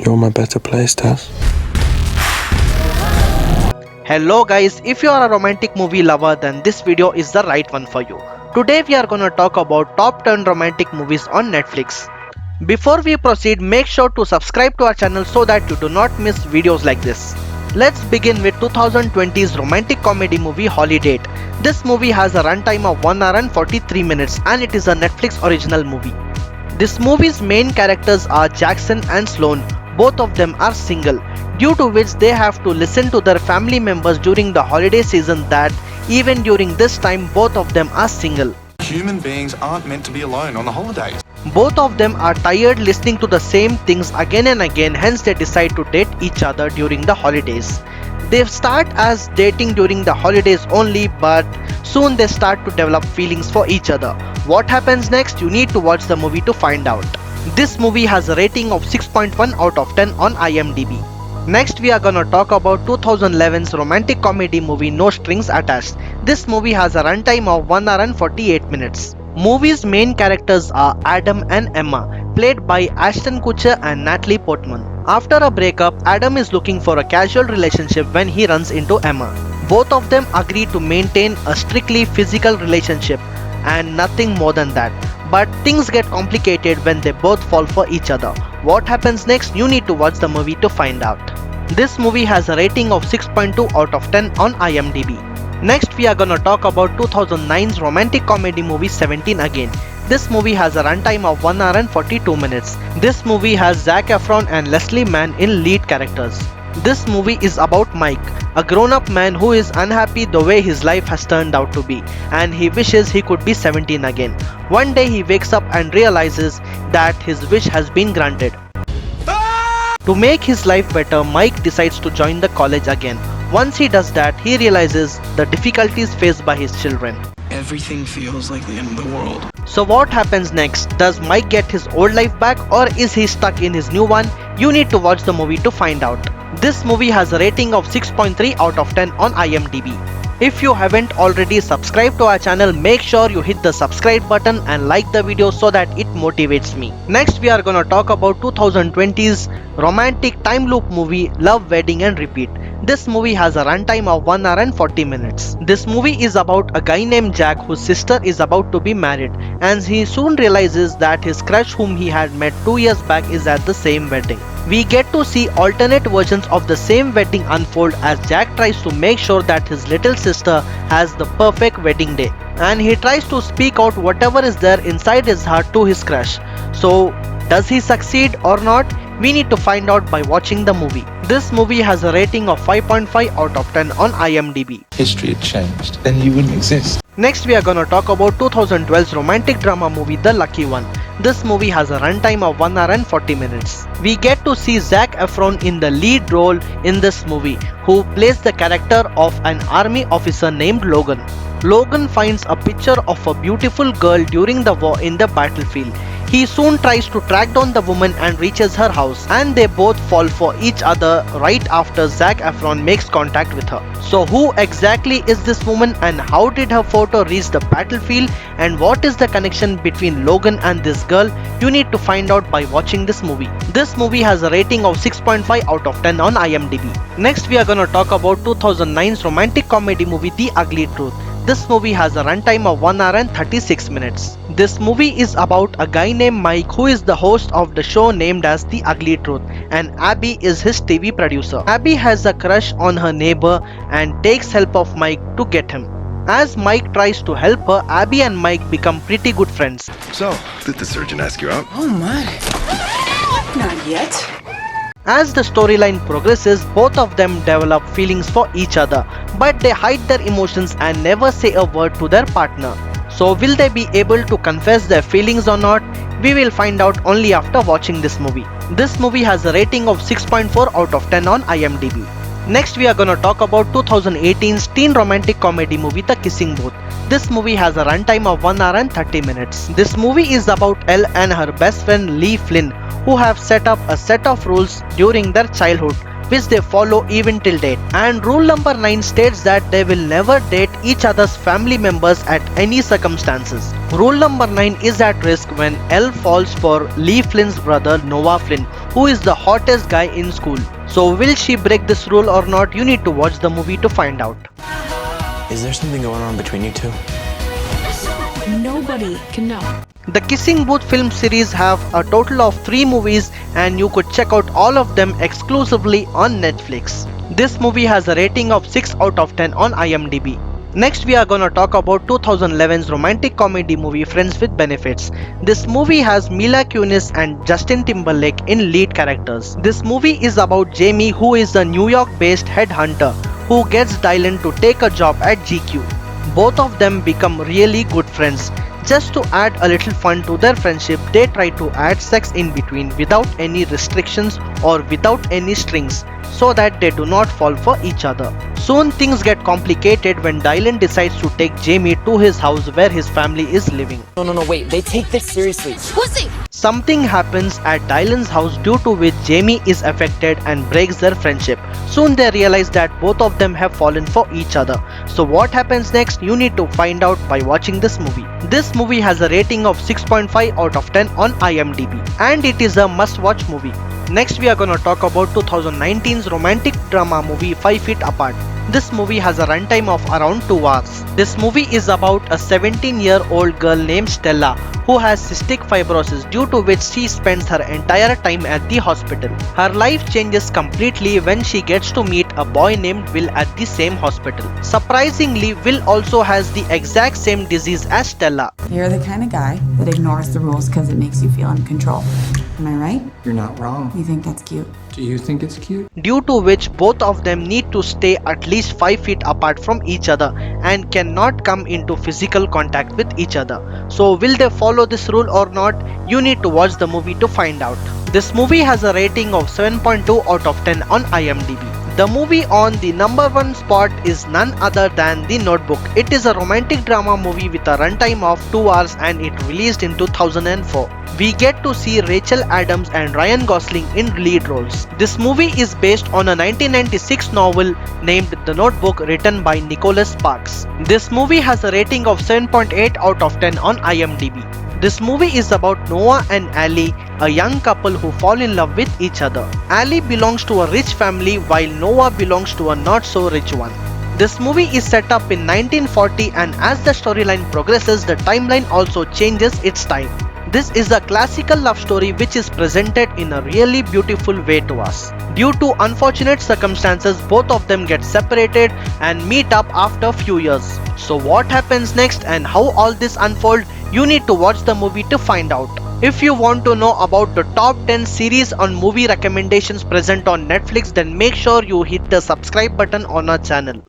You're my better place, Taz. Hello guys, if you are a romantic movie lover then this video is the right one for you. Today we are gonna talk about top 10 romantic movies on Netflix. Before we proceed, make sure to subscribe to our channel so that you do not miss videos like this. Let's begin with 2020's romantic comedy movie Holiday. This movie has a runtime of 1 hour and 43 minutes and it is a Netflix original movie. This movie's main characters are Jackson and Sloane. Both of them are single, due to which they have to listen to their family members during the holiday season that even during this time both of them are single. Human beings aren't meant to be alone on the holidays. Both of them are tired listening to the same things again and again, hence they decide to date each other during the holidays. They start as dating during the holidays only, but soon they start to develop feelings for each other. What happens next? You need to watch the movie to find out. This movie has a rating of 6.1 out of 10 on IMDb. Next we are gonna talk about 2011's romantic comedy movie No Strings Attached. This movie has a runtime of 1 hour and 48 minutes. Movie's main characters are Adam and Emma, played by Ashton Kutcher and Natalie Portman. After a breakup, Adam is looking for a casual relationship when he runs into Emma. Both of them agree to maintain a strictly physical relationship and nothing more than that. But things get complicated when they both fall for each other. What happens next? You need to watch the movie to find out. This movie has a rating of 6.2 out of 10 on IMDb. Next we are gonna talk about 2009's romantic comedy movie 17 Again. This movie has a runtime of 1 hour and 42 minutes. This movie has Zac Efron and Leslie Mann in lead characters. This movie is about Mike, a grown-up man who is unhappy the way his life has turned out to be, and he wishes he could be 17 again. One day he wakes up and realizes that his wish has been granted. To make his life better, Mike decides to join the college again. Once he does that, he realizes the difficulties faced by his children. Everything feels like the end of the world. So what happens next? Does Mike get his old life back or is he stuck in his new one? You need to watch the movie to find out. This movie has a rating of 6.3 out of 10 on IMDb. If you haven't already subscribed to our channel, make sure you hit the subscribe button and like the video so that it motivates me. Next we are gonna talk about 2020's romantic time loop movie Love, Wedding and Repeat. This movie has a runtime of 1 hour and 40 minutes. This movie is about a guy named Jack whose sister is about to be married, and he soon realizes that his crush whom he had met 2 years back is at the same wedding. We get to see alternate versions of the same wedding unfold as Jack tries to make sure that his little sister has the perfect wedding day, and he tries to speak out whatever is there inside his heart to his crush. So does he succeed or not? We need to find out by watching the movie. This movie has a rating of 5.5 out of 10 on IMDb. History had changed, then you wouldn't exist. Next we are gonna talk about 2012's romantic drama movie The Lucky One. This movie has a runtime of 1 hour and 40 minutes. We get to see Zac Efron in the lead role in this movie, who plays the character of an army officer named Logan. Logan finds a picture of a beautiful girl during the war in the battlefield. He soon tries to track down the woman and reaches her house, and they both fall for each other right after Zac Efron makes contact with her. So who exactly is this woman and how did her photo reach the battlefield, and what is the connection between Logan and this girl? You need to find out by watching this movie. This movie has a rating of 6.5 out of 10 on IMDb. Next we are gonna talk about 2009's romantic comedy movie The Ugly Truth. This movie has a runtime of 1 hour and 36 minutes. This movie is about a guy named Mike who is the host of the show named as The Ugly Truth, and Abby is his TV producer. Abby has a crush on her neighbor and takes help of Mike to get him. As Mike tries to help her, Abby and Mike become pretty good friends. So, did the surgeon ask you out? Oh my. Not yet. As the storyline progresses, both of them develop feelings for each other, but they hide their emotions and never say a word to their partner. So will they be able to confess their feelings or not? We will find out only after watching this movie. This movie has a rating of 6.4 out of 10 on IMDb. Next we are gonna talk about 2018's teen romantic comedy movie The Kissing Booth. This movie has a runtime of 1 hour and 30 minutes. This movie is about Elle and her best friend Lee Flynn, who have set up a set of rules during their childhood which they follow even till date. And rule number 9 states that they will never date each other's family members at any circumstances. Rule number 9 is at risk when Elle falls for Lee Flynn's brother Noah Flynn, who is the hottest guy in school. So will she break this rule or not? You need to watch the movie to find out. Is there something going on between you two? Nobody can know. The Kissing Booth film series have a total of 3 movies and you could check out all of them exclusively on Netflix. This movie has a rating of 6 out of 10 on IMDb. Next we are gonna talk about 2011's romantic comedy movie Friends with Benefits. This movie has Mila Kunis and Justin Timberlake in lead characters. This movie is about Jamie, who is a New York based headhunter who gets Dylan to take a job at GQ. Both of them become really good friends. Just to add a little fun to their friendship, they try to add sex in between without any restrictions or without any strings, so that they do not fall for each other. Soon things get complicated when Dylan decides to take Jamie to his house where his family is living. No, wait, they take this seriously. Pussy! Something happens at Dylan's house due to which Jamie is affected and breaks their friendship. Soon they realize that both of them have fallen for each other. So what happens next? You need to find out by watching this movie. This movie has a rating of 6.5 out of 10 on IMDb and it is a must-watch movie. Next we are gonna talk about 2019's romantic drama movie 5 Feet Apart. This movie has a runtime of around 2 hours. This movie is about a 17-year-old girl named Stella who has cystic fibrosis, due to which she spends her entire time at the hospital. Her life changes completely when she gets to meet a boy named Will at the same hospital. Surprisingly, Will also has the exact same disease as Stella. You're the kind of guy that ignores the rules because it makes you feel in control. Am I right? You're not wrong. You think that's cute? Do you think it's cute? Due to which both of them need to stay at least 5 feet apart from each other and cannot come into physical contact with each other. So will they follow this rule or not? You need to watch the movie to find out. This movie has a rating of 7.2 out of 10 on IMDb. The movie on the number 1 spot is none other than The Notebook. It is a romantic drama movie with a runtime of 2 hours and it released in 2004. We get to see Rachel Adams and Ryan Gosling in lead roles. This movie is based on a 1996 novel named The Notebook, written by Nicholas Sparks. This movie has a rating of 7.8 out of 10 on IMDb. This movie is about Noah and Allie, a young couple who fall in love with each other. Allie belongs to a rich family while Noah belongs to a not so rich one. This movie is set up in 1940 and as the storyline progresses, the timeline also changes its time. This is a classical love story which is presented in a really beautiful way to us. Due to unfortunate circumstances, both of them get separated and meet up after a few years. So what happens next and how all this unfolds? You need to watch the movie to find out. If you want to know about the top 10 series on movie recommendations present on Netflix, then make sure you hit the subscribe button on our channel.